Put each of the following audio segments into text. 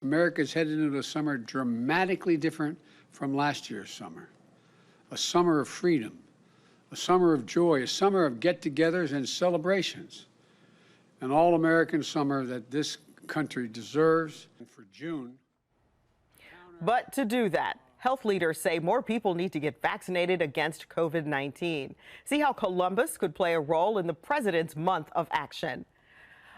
America's headed into a summer dramatically different from last year's summer. A summer of freedom, a summer of joy, a summer of get-togethers and celebrations. An all-American summer that this country deserves. And for June. But to do that, health leaders say more people need to get vaccinated against COVID-19. See how Columbus could play a role in the president's month of action.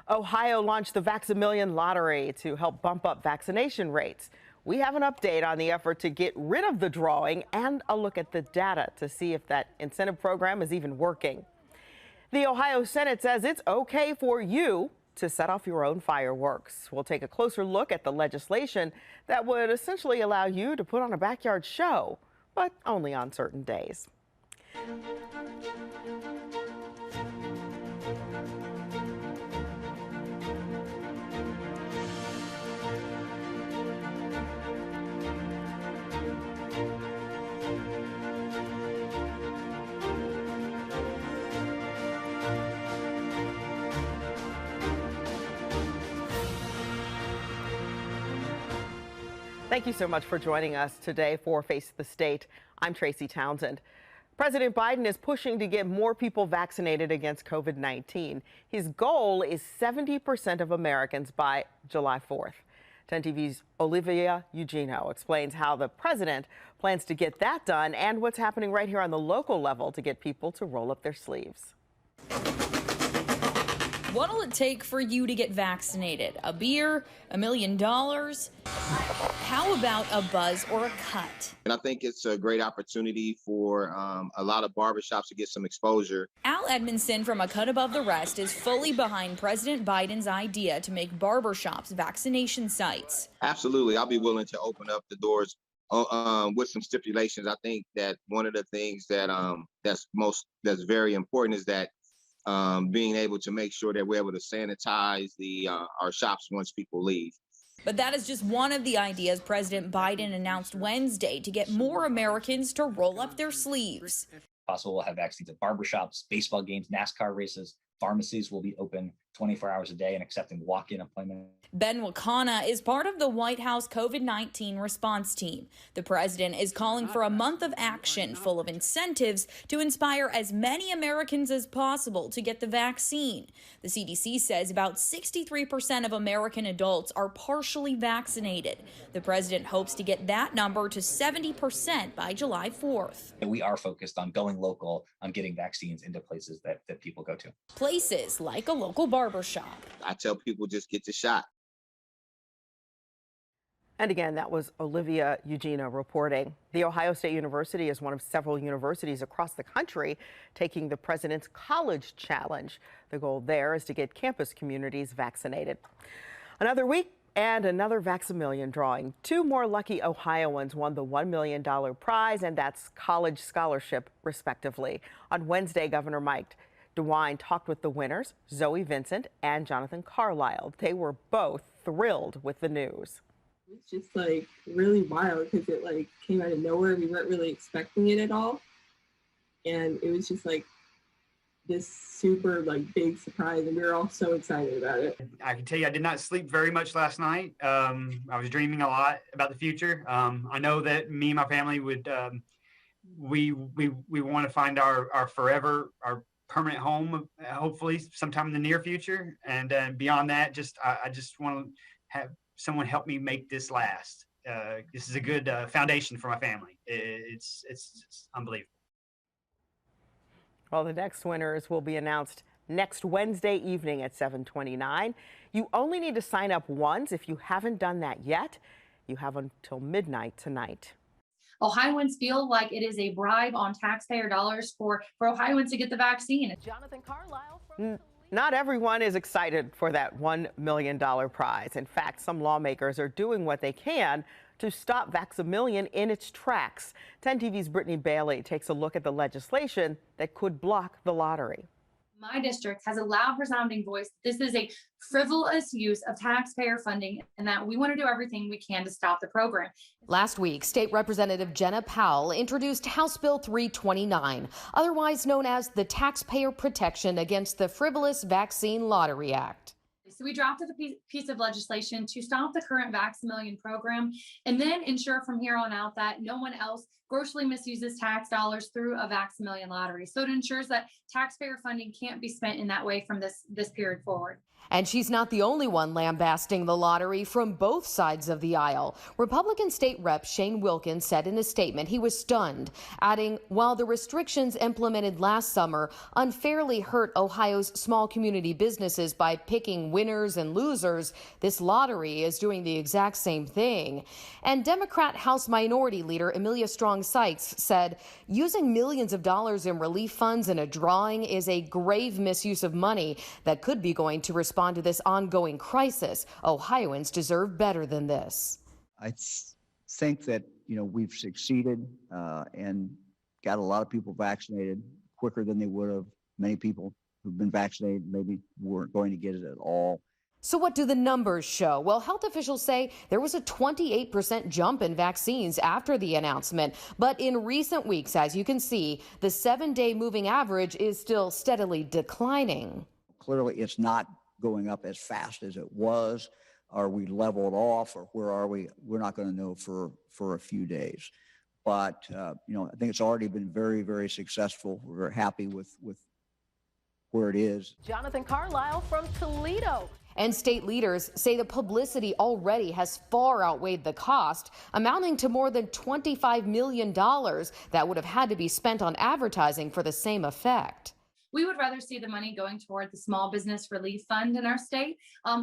Ohio launched the Vaccimillion lottery to help bump up vaccination rates. We have an update on the effort to get rid of the drawing and a look at the data to see if that incentive program is even working. The Ohio Senate says it's okay for you to set off your own fireworks. We'll take a closer look at the legislation that would essentially allow you to put on a backyard show, but only on certain days. Thank you so much for joining us today for Face the State. I'm Tracy Townsend. President Biden is pushing to get more people vaccinated against COVID-19. His goal is 70% of Americans by July 4th. 10 TV's Olivia Eugenio explains how the president plans to get that done and what's happening right here on the local level to get people to roll up their sleeves. What'll it take for you to get vaccinated? A beer? $1 million? How about a buzz or a cut? And I think it's a great opportunity for a lot of barbershops to get some exposure. Al Edmondson from A Cut Above the Rest is fully behind President Biden's idea to make barbershops vaccination sites. Absolutely. I'll be willing to open up the doors with some stipulations. I think that one of the things that that's very important is that being able to make sure that we're able to sanitize our shops once people leave. But that is just one of the ideas President Biden announced Wednesday to get more Americans to roll up their sleeves. Possible we'll have vaccines at barbershops, baseball games, NASCAR races. Pharmacies will be open 24 hours a day and accepting walk-in appointments. Ben Wakana is part of the White House COVID-19 response team. The president is calling for a month of action full of incentives to inspire as many Americans as possible to get the vaccine. The CDC says about 63% of American adults are partially vaccinated. The president hopes to get that number to 70% by July 4th. We are focused on going local, on getting vaccines into places that people go to. Places like a local barbershop. I tell people just get the shot. And again, that was Olivia Eugenio reporting. The Ohio State University is one of several universities across the country taking the president's college challenge. The goal there is to get campus communities vaccinated. Another week and another Vaccimillion drawing. Two more lucky Ohioans won the $1 million prize, and that's college scholarship, respectively. On Wednesday, Governor Mike DeWine talked with the winners, Zoe Vincent and Jonathan Carlisle. They were both thrilled with the news. It's just like really wild because it like came out of nowhere. We weren't really expecting it at all. And it was just like this super like big surprise, and we were all so excited about it. I can tell you I did not sleep very much last night. I was dreaming a lot about the future. I know that me and my family would, we want to find our forever, our permanent home, hopefully sometime in the near future. And beyond that, I just want to have someone help me make this last. This is a good foundation for my family. It's unbelievable. Well, the next winners will be announced next Wednesday evening at 7:29. You only need to sign up once. If you haven't done that yet, you have until midnight tonight. Ohioans feel like it is a bribe on taxpayer dollars for Ohioans to get the vaccine. Jonathan Carlisle from Not everyone is excited for that $1 million prize. In fact, some lawmakers are doing what they can to stop Vaccimillion in its tracks. 10 TV's Brittany Bailey takes a look at the legislation that could block the lottery. My district has a loud resounding voice. This is a frivolous use of taxpayer funding, and that we want to do everything we can to stop the program. Last week, State Representative Jenna Powell introduced House Bill 329, otherwise known as the Taxpayer Protection Against the Frivolous Vaccine Lottery Act. So we drafted a piece of legislation to stop the current Vaccinations program and then ensure from here on out that no one else grossly misuses tax dollars through a Vaccinations lottery. So it ensures that taxpayer funding can't be spent in that way from this period forward. And she's not the only one lambasting the lottery from both sides of the aisle. Republican State Rep Shane Wilkins said in a statement he was stunned, adding, while the restrictions implemented last summer unfairly hurt Ohio's small community businesses by picking winners and losers, this lottery is doing the exact same thing. And Democrat House Minority Leader Amelia Strong Sykes said, using millions of dollars in relief funds in a drawing is a grave misuse of money that could be going to respond to this ongoing crisis. Ohioans deserve better than this. I think that, we've succeeded and got a lot of people vaccinated quicker than they would have. Many people who've been vaccinated maybe weren't going to get it at all. So what do the numbers show? Well, health officials say there was a 28% jump in vaccines after the announcement. But in recent weeks, as you can see, the 7-day moving average is still steadily declining. Clearly, it's not going up as fast as it was. Are we leveled off, or where are we? We're not going to know for a few days. But, I think it's already been very, very successful. We're very happy with where it is. Jonathan Carlisle from Toledo. And state leaders say the publicity already has far outweighed the cost, amounting to more than $25 million that would have had to be spent on advertising for the same effect. We would rather see the money going toward the Small Business Relief Fund in our state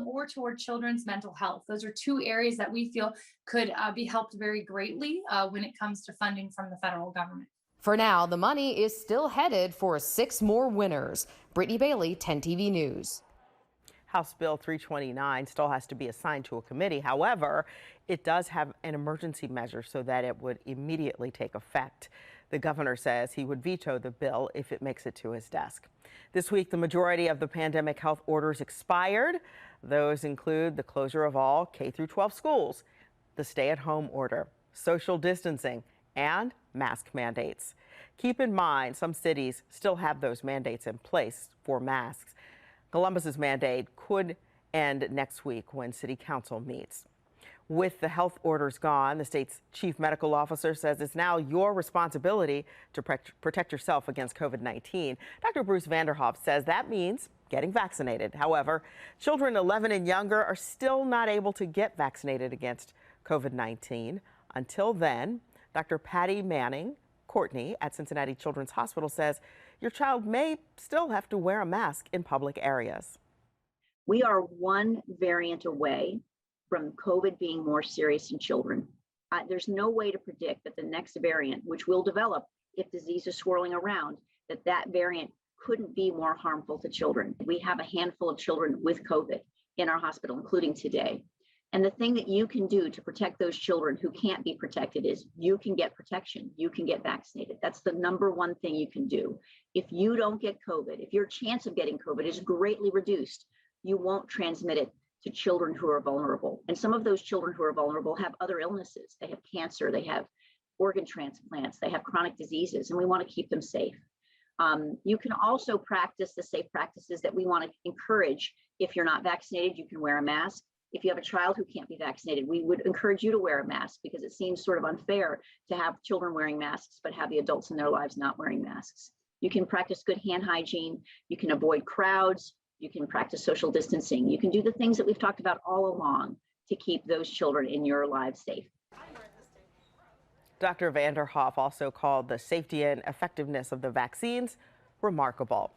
or toward children's mental health. Those are two areas that we feel could be helped very greatly when it comes to funding from the federal government. For now, the money is still headed for 6 more winners. Brittany Bailey, 10 TV News. House Bill 329 still has to be assigned to a committee. However, it does have an emergency measure so that it would immediately take effect. The governor says he would veto the bill if it makes it to his desk. This week, the majority of the pandemic health orders expired. Those include the closure of all K-12 schools, the stay-at-home order, social distancing, and mask mandates. Keep in mind, some cities still have those mandates in place for masks. Columbus's mandate could end next week when City Council meets. With the health orders gone, the state's chief medical officer says it's now your responsibility to protect yourself against COVID-19. Dr. Bruce Vanderhoff says that means getting vaccinated. However, children 11 and younger are still not able to get vaccinated against COVID-19. Until then, Dr. Patty Manning Courtney at Cincinnati Children's Hospital says your child may still have to wear a mask in public areas. We are one variant away from COVID being more serious in children. There's no way to predict that the next variant, which will develop if disease is swirling around, that variant couldn't be more harmful to children. We have a handful of children with COVID in our hospital, including today. And the thing that you can do to protect those children who can't be protected is you can get protection. You can get vaccinated. That's the number one thing you can do. If you don't get COVID, if your chance of getting COVID is greatly reduced, you won't transmit it to children who are vulnerable. And some of those children who are vulnerable have other illnesses. They have cancer, they have organ transplants, they have chronic diseases, and we want to keep them safe. You can also practice the safe practices that we want to encourage. If you're not vaccinated, you can wear a mask. If you have a child who can't be vaccinated, we would encourage you to wear a mask because it seems sort of unfair to have children wearing masks, but have the adults in their lives not wearing masks. You can practice good hand hygiene. You can avoid crowds. You can practice social distancing. You can do the things that we've talked about all along to keep those children in your lives safe. Dr. Vanderhoff also called the safety and effectiveness of the vaccines remarkable.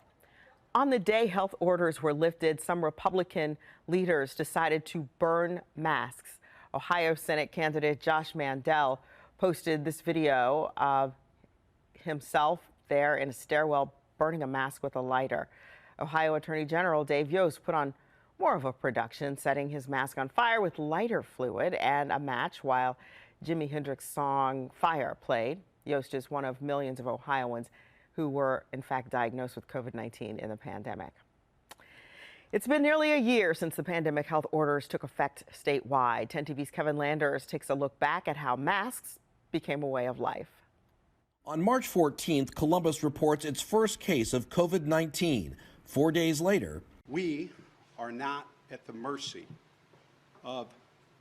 On the day health orders were lifted, some Republican leaders decided to burn masks. Ohio Senate candidate Josh Mandel posted this video of himself there in a stairwell burning a mask with a lighter. Ohio Attorney General Dave Yost put on more of a production, setting his mask on fire with lighter fluid and a match while Jimi Hendrix's song Fire played. Yost is one of millions of Ohioans who were, in fact, diagnosed with COVID-19 in the pandemic. It's been nearly a year since the pandemic health orders took effect statewide. 10 TV's Kevin Landers takes a look back at how masks became a way of life. On March 14th, Columbus reports its first case of COVID-19. 4 days later, we are not at the mercy of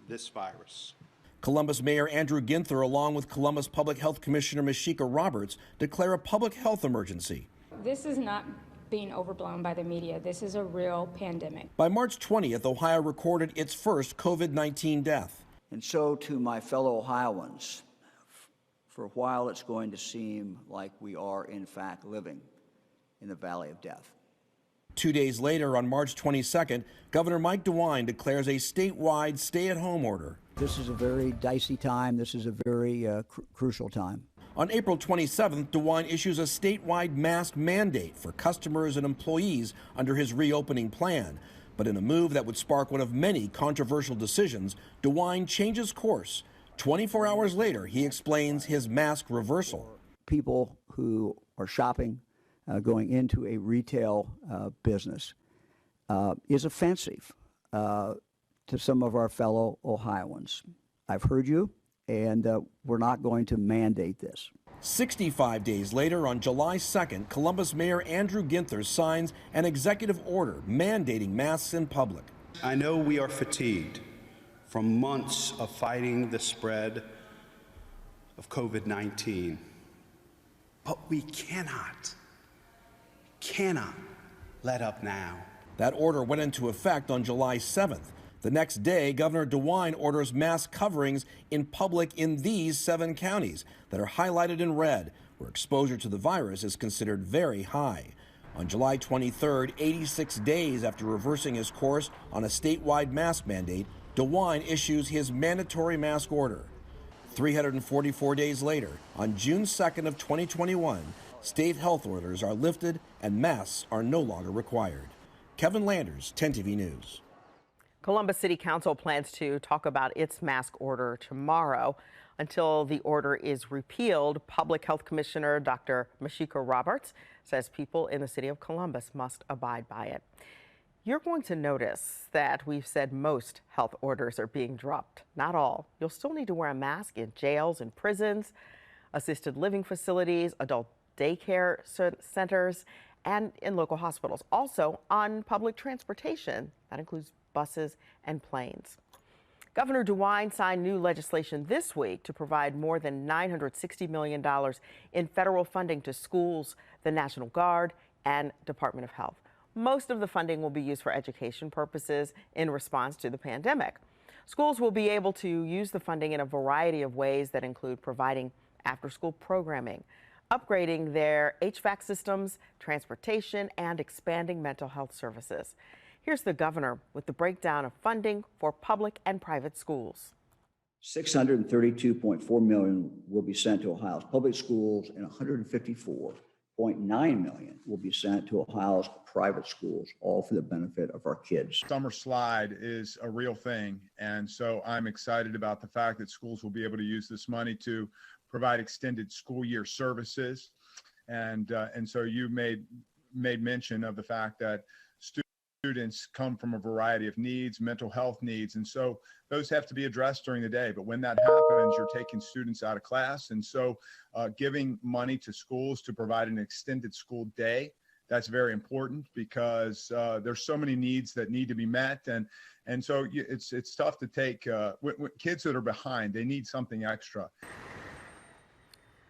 this virus. Columbus Mayor Andrew Ginther, along with Columbus Public Health Commissioner Micaiah Roberts, declare a public health emergency. This is not being overblown by the media. This is a real pandemic. By March 20th, Ohio recorded its first COVID-19 death. And so to my fellow Ohioans, for a while it's going to seem like we are in fact living in the valley of death. 2 days later, on March 22nd, Governor Mike DeWine declares a statewide stay-at-home order. This is a very dicey time. This is a very crucial time. On April 27th, DeWine issues a statewide mask mandate for customers and employees under his reopening plan. But in a move that would spark one of many controversial decisions, DeWine changes course. 24 hours later, he explains his mask reversal. People who are shopping, going into a retail business, is offensive to some of our fellow Ohioans. I've heard you, and we're not going to mandate this. 65 days later, on July 2nd, Columbus Mayor Andrew Ginther signs an executive order mandating masks in public. I know we are fatigued from months of fighting the spread of COVID-19, but we cannot let up now. That order went into effect on July 7th. The next day, Governor DeWine orders mask coverings in public in these 7 counties that are highlighted in red, where exposure to the virus is considered very high. On July 23rd, 86 days after reversing his course on a statewide mask mandate, DeWine issues his mandatory mask order. 344 days later, on June 2nd of 2021, state health orders are lifted and masks are no longer required. Kevin Landers, 10 TV News. Columbus City Council plans to talk about its mask order tomorrow. Until the order is repealed, Public Health Commissioner Dr. Micaiah Roberts says people in the city of Columbus must abide by it. You're going to notice that we've said most health orders are being dropped. Not all. You'll still need to wear a mask in jails and prisons, assisted living facilities, adult daycare centers, and in local hospitals. Also on public transportation. That includes buses and planes. Governor DeWine signed new legislation this week to provide more than $960 million in federal funding to schools, the National Guard, and Department of Health. Most of the funding will be used for education purposes in response to the pandemic. Schools will be able to use the funding in a variety of ways that include providing after-school programming, upgrading their HVAC systems, transportation, and expanding mental health services. Here's the governor with the breakdown of funding for public and private schools. $632.4 million will be sent to Ohio's public schools, and $154.9 million will be sent to Ohio's private schools, all for the benefit of our kids. Summer slide is a real thing, and so I'm excited about the fact that schools will be able to use this money to provide extended school year services, and so you made mention of the fact that students come from a variety of needs, mental health needs, and so those have to be addressed during the day. But when that happens, you're taking students out of class, and so giving money to schools to provide an extended school day, that's very important because there's so many needs that need to be met, and so it's tough to take kids that are behind. They need something extra.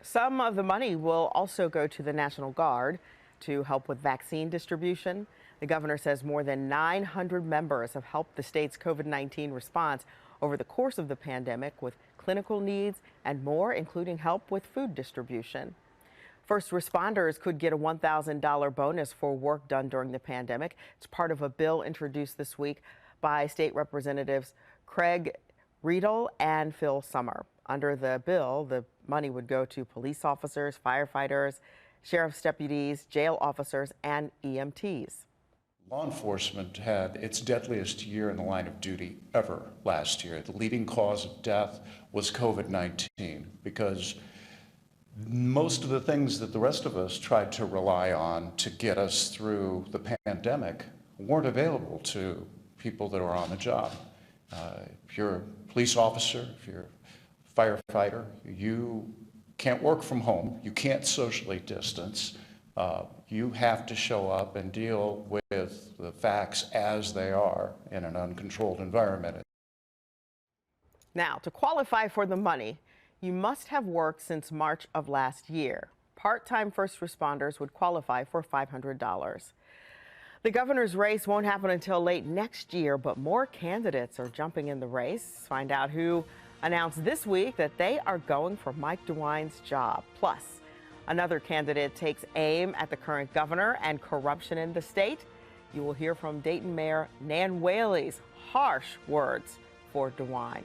Some of the money will also go to the National Guard to help with vaccine distribution. The governor says more than 900 members have helped the state's COVID-19 response over the course of the pandemic with clinical needs and more, including help with food distribution. First responders could get a $1,000 bonus for work done during the pandemic. It's part of a bill introduced this week by State Representatives Craig Riedel and Phil Summer. Under the bill, the money would go to police officers, firefighters, sheriff's deputies, jail officers, and EMTs. Law enforcement had its deadliest year in the line of duty ever last year. The leading cause of death was COVID-19 because most of the things that the rest of us tried to rely on to get us through the pandemic weren't available to people that are on the job. If you're a police officer, if you're a firefighter, you can't work from home, you can't socially distance, You have to show up and deal with the facts as they are in an uncontrolled environment. Now, to qualify for the money, you must have worked since March of last year. Part-time first responders would qualify for $500. The governor's race won't happen until late next year, but more candidates are jumping in the race. Find out who announced this week that they are going for Mike DeWine's job. Plus, another candidate takes aim at the current governor and corruption in the state. You will hear from Dayton Mayor Nan Whaley's harsh words for DeWine.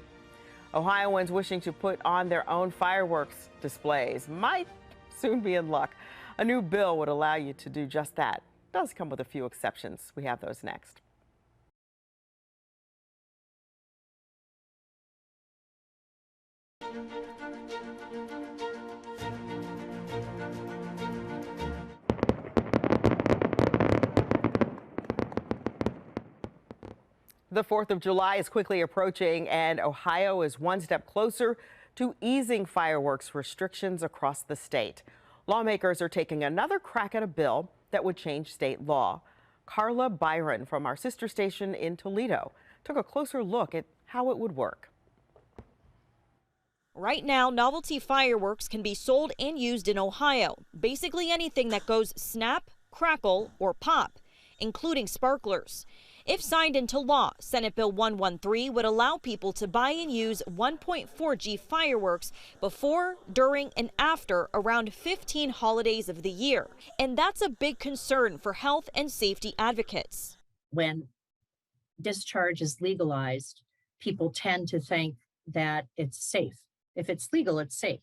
Ohioans wishing to put on their own fireworks displays might soon be in luck. A new bill would allow you to do just that. It does come with a few exceptions. We have those next. The 4th of July is quickly approaching, and Ohio is one step closer to easing fireworks restrictions across the state. Lawmakers are taking another crack at a bill that would change state law. Carla Byron from our sister station in Toledo took a closer look at how it would work. Right now, novelty fireworks can be sold and used in Ohio. Basically anything that goes snap, crackle, or pop, including sparklers. If signed into law, Senate Bill 113 would allow people to buy and use 1.4G fireworks before, during, and after around 15 holidays of the year. And that's a big concern for health and safety advocates. When discharge is legalized, people tend to think that it's safe. If it's legal, it's safe.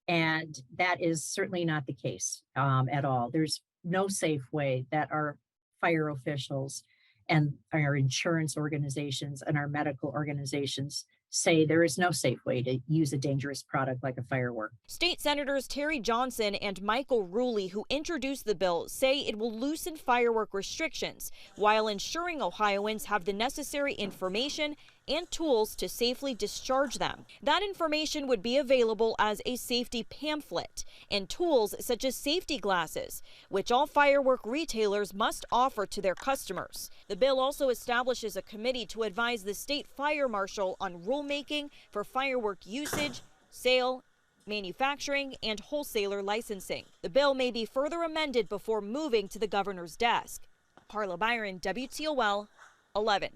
And that is certainly not the case at all. There's no safe way that our fire officials and our insurance organizations and our medical organizations say there is no safe way to use a dangerous product like a firework. State Senators Terry Johnson and Michael Ruley, who introduced the bill, say it will loosen firework restrictions while ensuring Ohioans have the necessary information and tools to safely discharge them. That information would be available as a safety pamphlet and tools such as safety glasses, which all firework retailers must offer to their customers. The bill also establishes a committee to advise the state fire marshal on rulemaking for firework usage, sale, manufacturing, and wholesaler licensing. The bill may be further amended before moving to the governor's desk. Carla Byron, WTOL 11.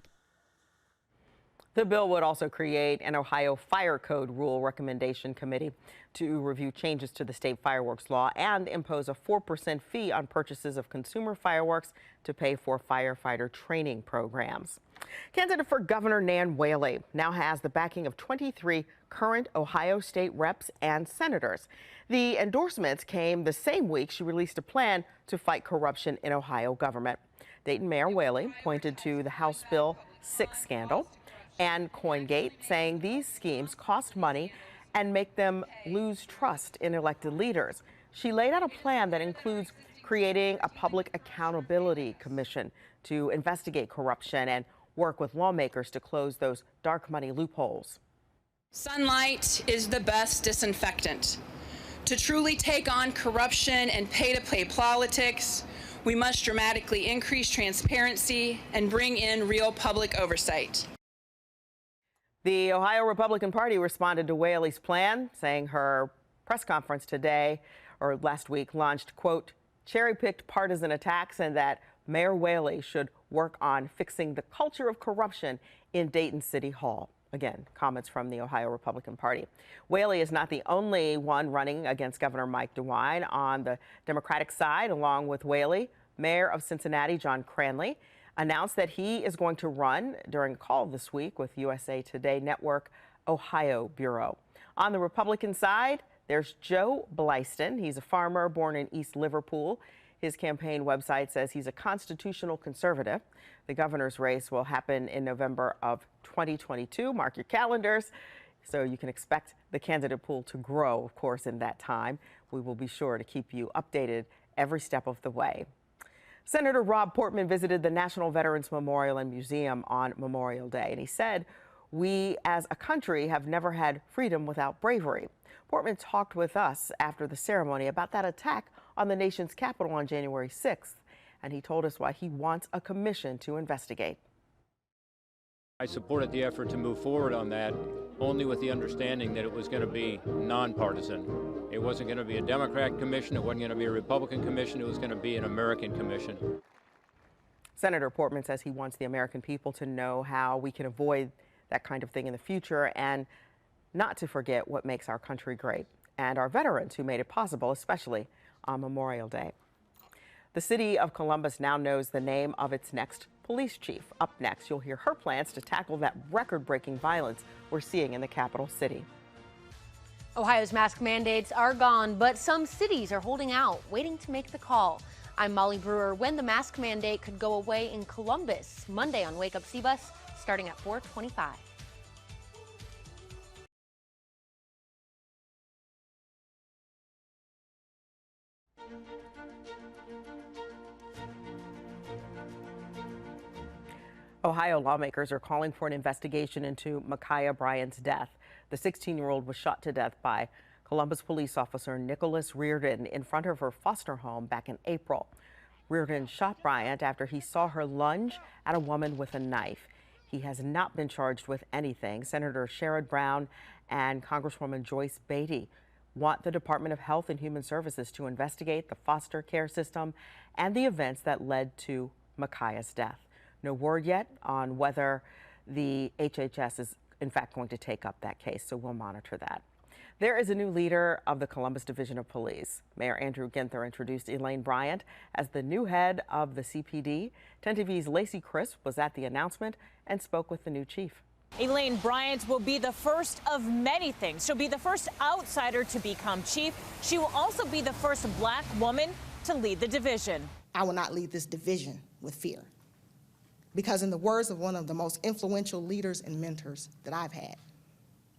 The bill would also create an Ohio Fire Code Rule Recommendation Committee to review changes to the state fireworks law and impose a 4% fee on purchases of consumer fireworks to pay for firefighter training programs. Candidate for Governor Nan Whaley now has the backing of 23 current Ohio state reps and senators. The endorsements came the same week she released a plan to fight corruption in Ohio government. Dayton Mayor Whaley pointed to the House Bill 6 scandal and CoinGate, saying these schemes cost money and make them lose trust in elected leaders. She laid out a plan that includes creating a public accountability commission to investigate corruption and work with lawmakers to close those dark money loopholes. Sunlight is the best disinfectant. To truly take on corruption and pay-to-play politics, we must dramatically increase transparency and bring in real public oversight. The Ohio Republican Party responded to Whaley's plan, saying her press conference today or last week launched, quote, cherry-picked partisan attacks, and that Mayor Whaley should work on fixing the culture of corruption in Dayton City Hall. Again, comments from the Ohio Republican Party. Whaley is not the only one running against Governor Mike DeWine. On the Democratic side, along with Whaley, Mayor of Cincinnati John Cranley announced that he is going to run during a call this week with USA Today Network Ohio Bureau. On the Republican side, there's Joe Blysten. He's a farmer born in East Liverpool. His campaign website says he's a constitutional conservative. The governor's race will happen in November of 2022. Mark your calendars so you can expect the candidate pool to grow, of course, in that time. We will be sure to keep you updated every step of the way. Senator Rob Portman visited the National Veterans Memorial and Museum on Memorial Day, and he said, "We as a country have never had freedom without bravery." Portman talked with us after the ceremony about that attack on the nation's capital on January 6th, and he told us why he wants a commission to investigate. I supported the effort to move forward on that only with the understanding that it was going to be nonpartisan. It wasn't going to be a Democrat commission, it wasn't going to be a Republican commission, it was going to be an American commission. Senator Portman says he wants the American people to know how we can avoid that kind of thing in the future and not to forget what makes our country great and our veterans who made it possible, especially on Memorial Day. The city of Columbus now knows the name of its next police chief. Up next, you'll hear her plans to tackle that record-breaking violence we're seeing in the capital city. Ohio's mask mandates are gone, but some cities are holding out, waiting to make the call. I'm Molly Brewer. When the mask mandate could go away in Columbus, Monday on Wake Up CBUS, starting at 4:25. Ohio lawmakers are calling for an investigation into Micaiah Bryant's death. The 16-year-old was shot to death by Columbus police officer Nicholas Reardon in front of her foster home back in April. Reardon shot Bryant after he saw her lunge at a woman with a knife. He has not been charged with anything. Senator Sherrod Brown and Congresswoman Joyce Beatty want the Department of Health and Human Services to investigate the foster care system and the events that led to Micaiah's death. No word yet on whether the HHS is in fact going to take up that case, so we'll monitor that. There is a new leader of the Columbus Division of Police. Mayor Andrew Ginther introduced Elaine Bryant as the new head of the CPD. 10 TV's Lacey Crisp was at the announcement and spoke with the new chief. Elaine Bryant will be the first of many things. She'll be the first outsider to become chief. She will also be the first Black woman to lead the division. I will not lead this division with fear, because in the words of one of the most influential leaders and mentors that I've had,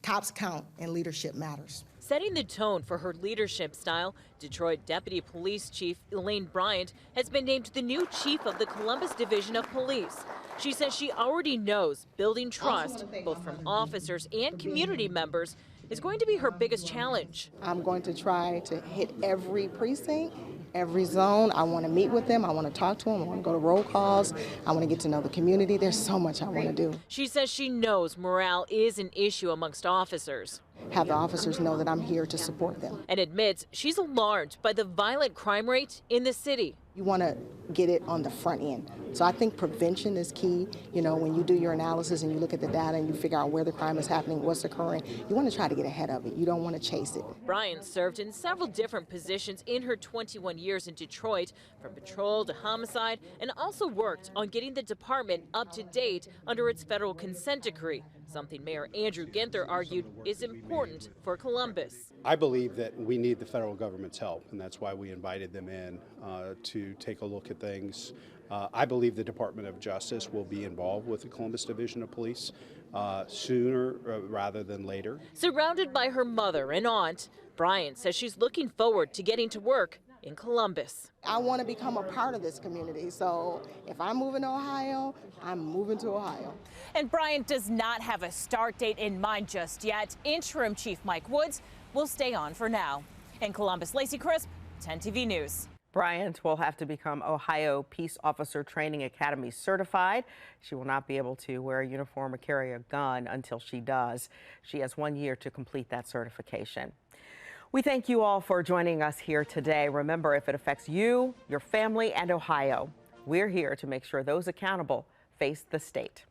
cops count and leadership matters. Setting the tone for her leadership style, Detroit Deputy Police Chief Elaine Bryant has been named the new chief of the Columbus Division of Police. She says she already knows building trust, both from officers and community members, is going to be her biggest challenge. I'm going to try to hit every precinct, every zone. I want to meet with them. I want to talk to them. I want to go to roll calls. I want to get to know the community. There's so much I want to do. She says she knows morale is an issue amongst officers. Have the officers know that I'm here to support them. And admits she's alarmed by the violent crime rate in the city. You want to get it on the front end. So I think prevention is key. You know, when you do your analysis and you look at the data and you figure out where the crime is happening, what's occurring, you want to try to get ahead of it. You don't want to chase it. Bryant served in several different positions in her 21 years in Detroit, from patrol to homicide, and also worked on getting the department up to date under its federal consent decree, something Mayor Andrew Ginther argued is important for Columbus. I believe that we need the federal government's help, and that's why we invited them in to take a look at things. I believe the Department of Justice will be involved with the Columbus Division of Police sooner rather than later. Surrounded by her mother and aunt, Bryant says she's looking forward to getting to work in Columbus. I want to become a part of this community, so if I'm moving to Ohio, I'm moving to Ohio. And Bryant does not have a start date in mind just yet. Interim Chief Mike Woods will stay on for now. In Columbus, Lacey Crisp, 10 TV News. Bryant will have to become Ohio Peace Officer Training Academy certified. She will not be able to wear a uniform or carry a gun until she does. She has 1 year to complete that certification. We thank you all for joining us here today. Remember, if it affects you, your family, and Ohio, we're here to make sure those accountable face the state.